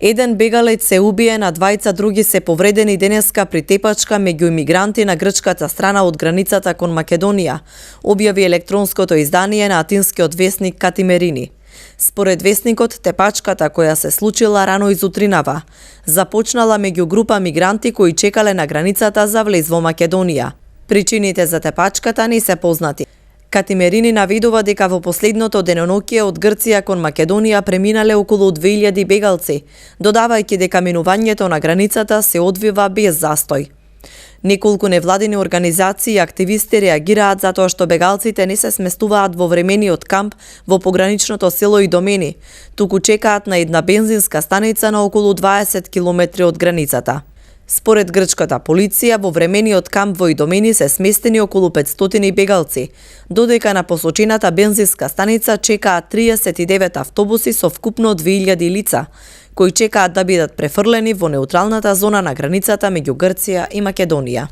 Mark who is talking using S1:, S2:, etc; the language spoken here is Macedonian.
S1: Еден бегалец се убиен, а двајца други се повредени денеска при тепачка меѓу имигранти на грчката страна од границата кон Македонија, објави електронското издание на атинскиот весник Катимерини. Според весникот, тепачката која се случила рано изутринава, започнала меѓу група мигранти кои чекале на границата за влез во Македонија. Причините за тепачката не се познати. Катимерини наведува дека во последното деноноќие од Грција кон Македонија преминале околу 2000 бегалци, додавајќи дека минувањето на границата се одвива без застој. Неколку невладини организации и активисти реагираат затоа што бегалците не се сместуваат во времениот камп во пограничното село Идомени, туку чекаат на една бензинска станица на околу 20 километри од границата. Според грчката полиција, во времениот камп во Идомени се сместени околу 500 бегалци, додека на посочената бензинска станица чекаат 39 автобуси со вкупно 2000 лица, кои чекаат да бидат префрлени во неутралната зона на границата меѓу Грција и Македонија.